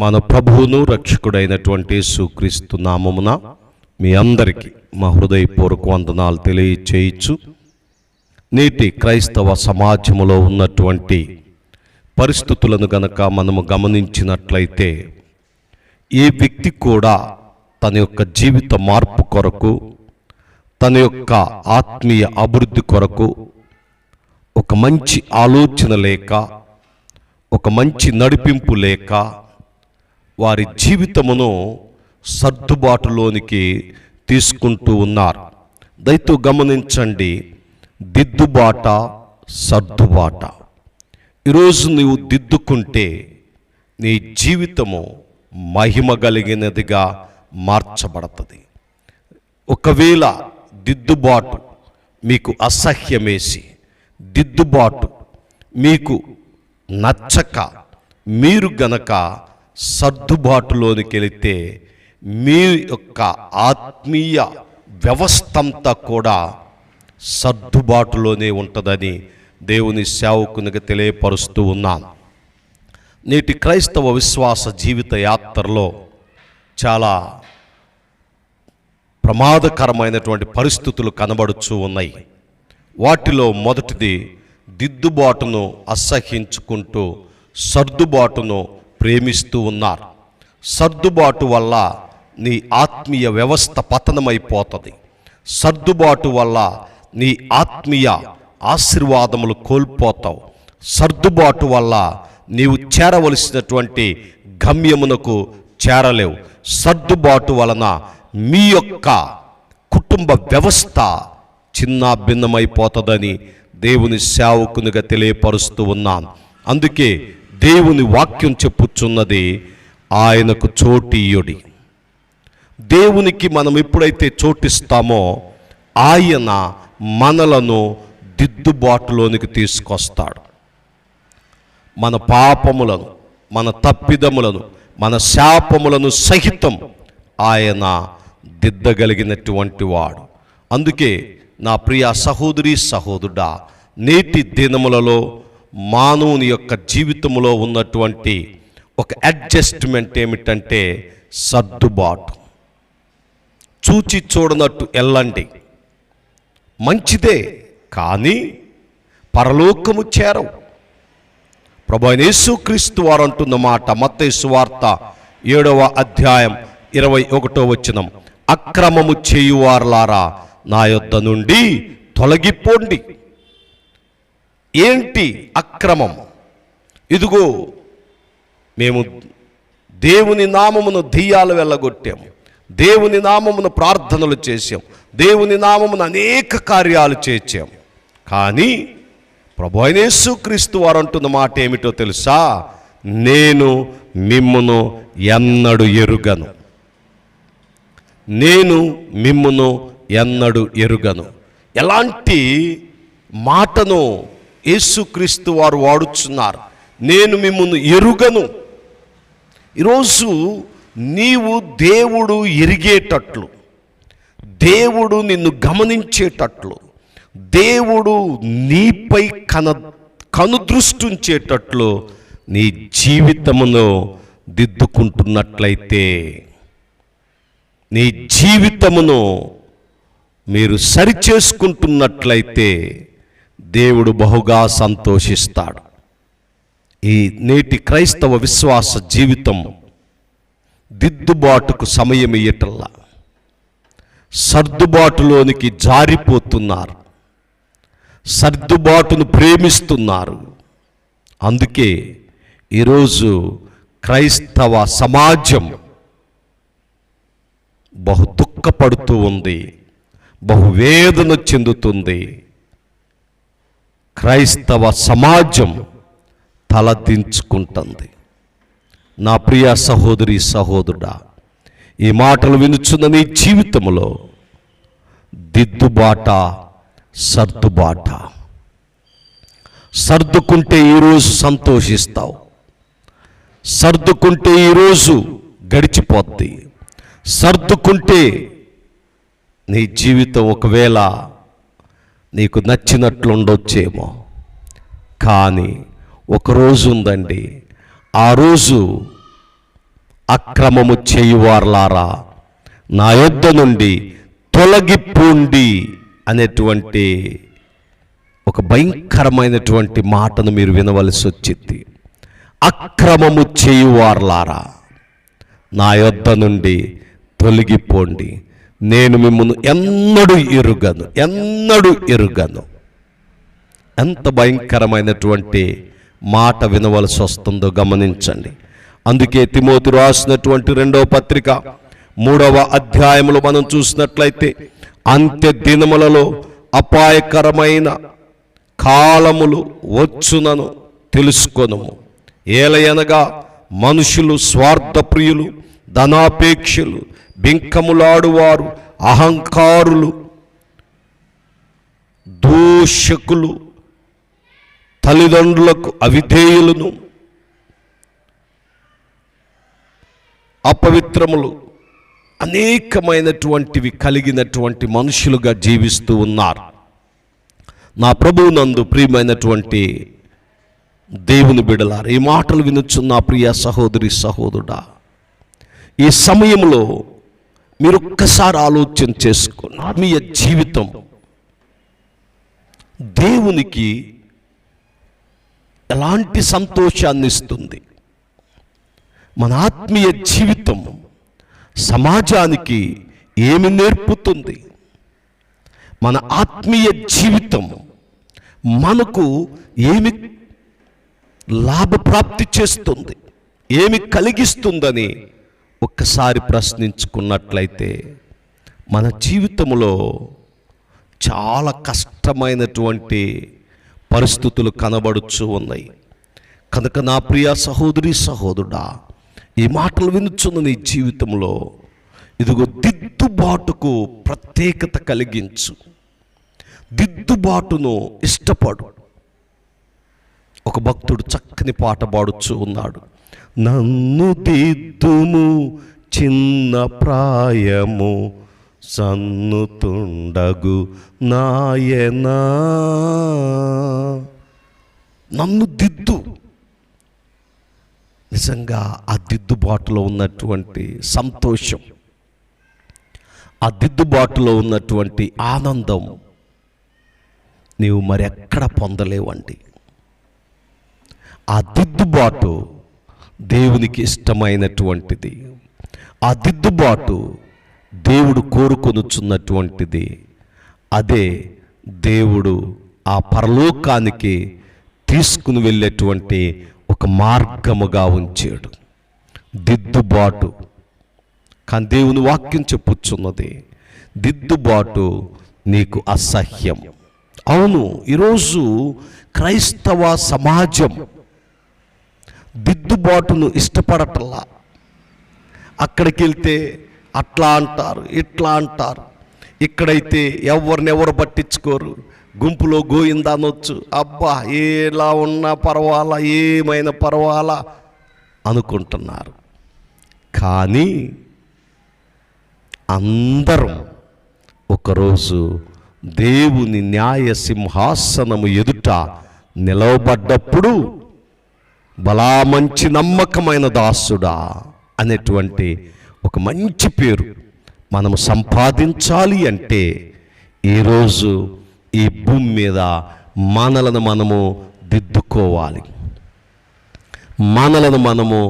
మన ప్రభువును రక్షకుడైనటువంటి యేసుక్రీస్తు నామమున మీ అందరికీ మా హృదయపూర్వక వందనాలు తెలియచేయచ్చు. నేటి క్రైస్తవ సమాజంలో ఉన్నటువంటి పరిస్థితులను గనక మనము గమనించినట్లయితే ఏ వ్యక్తి కూడా తన యొక్క జీవిత మార్పు కొరకు, తన యొక్క ఆత్మీయ అభివృద్ధి కొరకు ఒక మంచి ఆలోచన లేక, ఒక మంచి నడిపింపు లేక వారి జీవితమును సర్దుబాటులోనికి తీసుకుంటూ ఉన్నారు. దయతో గమనించండి, దిద్దుబాట, సర్దుబాట. ఈరోజు నీవు దిద్దుకుంటే నీ జీవితము మహిమ కలిగినదిగా మార్చబడుతుంది. ఒకవేళ దిద్దుబాటు మీకు అసహ్యమేసి, దిద్దుబాటు మీకు నచ్చక మీరు గనక సర్దుబాటులోనికి వెళితే మీ యొక్క ఆత్మీయ వ్యవస్థ అంతా కూడా సర్దుబాటులోనే ఉంటుందని దేవుని సేవకునిగా తెలియపరుస్తూ ఉన్నాను. నేటి క్రైస్తవ విశ్వాస జీవిత యాత్రలో చాలా ప్రమాదకరమైనటువంటి పరిస్థితులు కనబడుతూ ఉన్నాయి. వాటిలో మొదటిది దిద్దుబాటును అసహ్యించుకుంటూ సర్దుబాటును ప్రేమిస్తూ ఉన్నారు. సర్దుబాటు వల్ల నీ ఆత్మీయ వ్యవస్థ పతనమైపోతుంది. సర్దుబాటు వల్ల నీ ఆత్మీయ ఆశీర్వాదములు కోల్పోతావు. సర్దుబాటు వల్ల నీవు చేరవలసినటువంటి గమ్యమునకు చేరలేవు. సర్దుబాటు వలన మీ యొక్క కుటుంబ వ్యవస్థ చిన్న భిన్నమైపోతుందని దేవుని సేవకునిగా తెలియపరుస్తూ ఉన్నాను. అందుకే దేవుని వాక్యం చెప్పుచున్నది, ఆయనకు చోటియుడి. దేవునికి మనం ఎప్పుడైతే చోటిస్తామో ఆయన మనలను దిద్దుబాటులోనికి తీసుకొస్తాడు. మన పాపములను, మన తప్పిదములను, మన శాపములను సహితం ఆయన దిద్దగలిగినటువంటి వాడు. అందుకే నా ప్రియ సహోదరి సహోదరుడా, నేటి దినములలో మానవుని యొక్క జీవితంలో ఉన్నటువంటి ఒక అడ్జస్ట్మెంట్ ఏమిటంటే సర్దుబాటు. చూచి చూడనట్టు వెళ్ళండి, మంచిదే, కానీ పరలోకము చేరవు. ప్రభువైన యేసుక్రీస్తు వారు అంటున్న మాట మత్తయి సువార్త 7వ అధ్యాయం 21వ వచనం, అక్రమము చేయువారులారా నా యొద్ద నుండి తొలగిపోండి. ఏంటి అక్రమం? ఇదిగో మేము దేవుని నామమును దెయ్యాలు వెళ్ళగొట్టాము, దేవుని నామమును ప్రార్థనలు చేసాం, దేవుని నామమును అనేక కార్యాలు చేసాం. కానీ ప్రభువైన యేసుక్రీస్తు వారు అంటున్న మాట ఏమిటో తెలుసా? నేను మిమ్మును ఎన్నడు ఎరుగను, నేను మిమ్మును ఎన్నడు ఎరుగను. ఎలాంటి మాటను యేసుక్రీస్తు వారు వాడుచున్నారు? నేను మిమ్మును ఎరుగను. ఈరోజు నీవు దేవుడు ఎరిగేటట్లు, దేవుడు నిన్ను గమనించేటట్లు, దేవుడు నీపై కనుదృష్టించేటట్లు నీ జీవితమును దిద్దుకుంటున్నట్లయితే, నీ జీవితమును మీరు సరిచేసుకుంటున్నట్లయితే దేవుడు బహుగా సంతోషిస్తాడు. ఈ నేటి క్రైస్తవ విశ్వాస జీవితం దిద్దుబాటుకు సమయం ఇయ్యటల్లా, సర్దుబాటులోనికి జారిపోతున్నారు, సర్దుబాటును ప్రేమిస్తున్నారు. అందుకే ఈరోజు క్రైస్తవ సమాజం బహు దుఃఖపడుతూ ఉంది, బహువేదన చెందుతుంది. క్రైస్తవ సమాజం తలదించుకుంటుంది. నా ప్రియ సహోదరి సహోదరుడా, ఈ మాటలు వినుచున్న నీ జీవితంలో దిద్దుబాట, సర్దుబాట. సర్దుకుంటే ఈరోజు సంతోషిస్తావు, సర్దుకుంటే ఈరోజు గడిచిపోద్ది. సర్దుకుంటే నీ జీవితం ఒకవేళ నీకు నచ్చినట్లు ఉండొచ్చేమో, కానీ ఒకరోజు ఉందండి, ఆ రోజు అక్రమము చేయువార్లారా నా యొద్ద నుండి తొలగిపోండి అనేటువంటి ఒక భయంకరమైనటువంటి మాటను మీరు వినవలసి వచ్చింది. అక్రమము చేయువార్లారా నా యొద్ద నుండి తొలగిపోండి, నేను మిమ్మల్ని ఎన్నడూ ఎరుగను. ఎంత భయంకరమైనటువంటి మాట వినవలసి వస్తుందో గమనించండి. అందుకే తిమోతి రాసినటువంటి 2వ పత్రిక 3వ అధ్యాయములో మనం చూసినట్లయితే, అంత్య దినములలో అపాయకరమైన కాలములు వచ్చునను తెలుసుకొనుము. ఏలయనగా మనుషులు స్వార్థప్రియులు, ధనాపేక్షలు, బింకములాడువారు, అహంకారులు, దూషకులు, తల్లిదండ్రులకు అవిధేయులను, అపవిత్రములు, అనేకమైనటువంటివి కలిగినటువంటి మనుషులుగా జీవిస్తూ ఉన్నారు. నా ప్రభువునందు ప్రియమైనటువంటి దేవుని బిడ్డలారా, ఈ మాటలు వినుచున్న నా ప్రియ సహోదరి సహోదరుడా, ఈ సమయంలో మీరు ఒక్కసారి ఆలోచన చేసుకోండి. ఆత్మీయ జీవితం దేవునికి ఎలాంటి సంతోషాన్ని ఇస్తుంది? మన ఆత్మీయ జీవితం సమాజానికి ఏమి నేర్పుతుంది? మన ఆత్మీయ జీవితం మనకు ఏమి లాభప్రాప్తి చేస్తుంది, ఏమి కలిగిస్తుందని ఒక్కసారి ప్రశ్నించుకున్నట్లయితే మన జీవితంలో చాలా కష్టమైనటువంటి పరిస్థితులు కనబడుచూ ఉన్నాయి. కనుక నా ప్రియ సహోదరి సహోదరుడా, ఈ మాటలు వినుచున్న నీ జీవితంలో ఇదిగో దిద్దుబాటుకు ప్రత్యేకత కలిగించు, దిద్దుబాటును ఇష్టపడు. ఒక భక్తుడు చక్కని పాట పాడుచూ ఉన్నాడు. నన్ను దిద్దుము చిన్న ప్రాయము సన్నుతుండగు నాయనా, నన్ను దిద్దు. నిజంగా ఆ దిద్దుబాటులో ఉన్నటువంటి సంతోషం, ఆ దిద్దుబాటులో ఉన్నటువంటి ఆనందం నీవు మరెక్కడ పొందలేవండి. ఆ దిద్దుబాటు దేవునికి ఇష్టమైనటువంటిది. ఆ దిద్దుబాటు దేవుడు కోరుకొనుచున్నటువంటిది. అదే దేవుడు ఆ పరలోకానికి తీసుకుని వెళ్ళేటువంటి ఒక మార్గముగా ఉంచాడు, దిద్దుబాటు. కానీ దేవుని వాక్యం చెప్పుచున్నది, దిద్దుబాటు నీకు అసహ్యం. అవును, ఈరోజు క్రైస్తవ సమాజం దిద్దుబాటును ఇష్టపడటల్లా. అక్కడికి వెళ్తే అట్లా అంటారు, ఇట్లా అంటారు. ఇక్కడైతే ఎవరినెవరు పట్టించుకోరు, గుంపులో గోయిందా అనొచ్చు. అబ్బా ఎలా ఉన్నా పర్వాలా, ఏమైనా పర్వాలా అనుకుంటున్నారు. కానీ అందరం ఒకరోజు దేవుని న్యాయ సింహాసనము ఎదుట నిలవబడ్డప్పుడు, బలా మంచి నమ్మకమైన దాసుడా అనేటువంటి ఒక మంచి పేరు మనము సంపాదించాలి అంటే ఈరోజు ఈ భూమి మీద మనలను మనము దిద్దుకోవాలి, మనలను మనము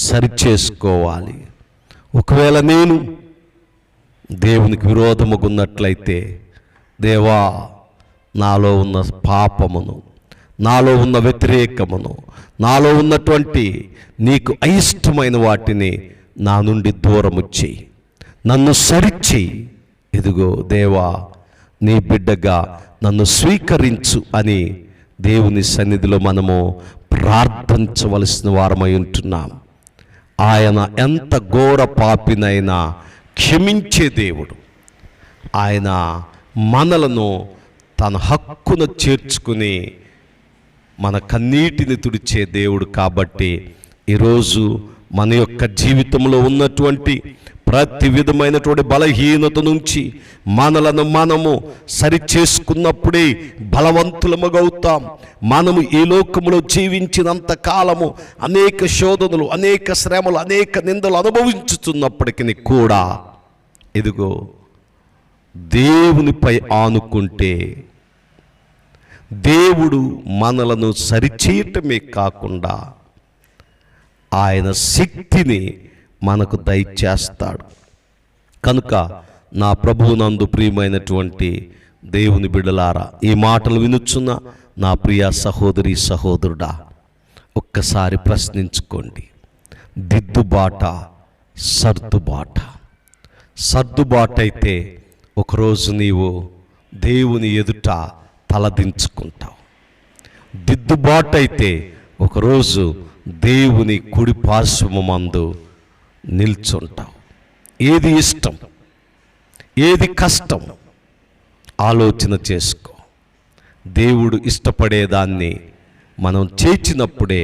సరిచేసుకోవాలి. ఒకవేళ నేను దేవునికి విరోధముగా ఉన్నట్లయితే, దేవా నాలో ఉన్న పాపమును, నాలో ఉన్న వ్యతిరేకమును, నాలో ఉన్నటువంటి నీకు అయిష్టమైన వాటిని నా నుండి దూరము చేయి, నన్ను సరిచేయి. ఇదిగో దేవా నీ బిడ్డగా నన్ను స్వీకరించు అని దేవుని సన్నిధిలో మనము ప్రార్థించవలసిన వారమై ఉంటున్నాం. ఆయన ఎంత ఘోర పాపినైనా క్షమించే దేవుడు. ఆయన మనలను తన హక్కును చేర్చుకుని మన కన్నీటిని తుడిచే దేవుడు. కాబట్టి ఈరోజు మన యొక్క జీవితంలో ఉన్నటువంటి ప్రతి విధమైనటువంటి బలహీనత నుంచి మనలను మనము సరిచేసుకున్నప్పుడే బలవంతులమగవుతాం. మనము ఈ లోకములో జీవించినంత కాలము అనేక శోధనలు, అనేక శ్రమలు, అనేక నిందలు అనుభవించుతున్నప్పటికీ కూడా ఇదిగో దేవునిపై ఆనుకుంటే దేవుడు మనలను సరిచేయటమే కాకుండా ఆయన శక్తిని మనకు దయచేస్తాడు. కనుక నా ప్రభువునందు ప్రియమైనటువంటి దేవుని బిడ్డలారా, ఈ మాటలు వినుచున్న నా ప్రియ సహోదరి సహోదరుడా, ఒక్కసారి ప్రశ్నించుకోండి. దిద్దుబాట, సర్దుబాట. సర్దుబాటు అయితే ఒకరోజు నీవు దేవుని ఎదుట తలదించుకుంటావు. దిద్దుబాటు అయితే ఒకరోజు దేవుని కుడి పార్శ్వమందు నిల్చుంటావు. ఏది ఇష్టం, ఏది కష్టం ఆలోచన చేసుకో. దేవుడు ఇష్టపడేదాన్ని మనం చేసినప్పుడే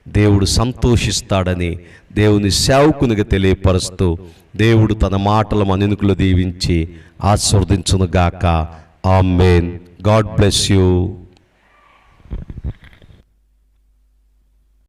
దేవుడు సంతోషిస్తాడని దేవుని సేవకునిగా తెలియపరుస్తూ దేవుడు తన మాటల మనుకులు దీవించి ఆశీర్వదించునుగాక. ఆమేన్. God bless you.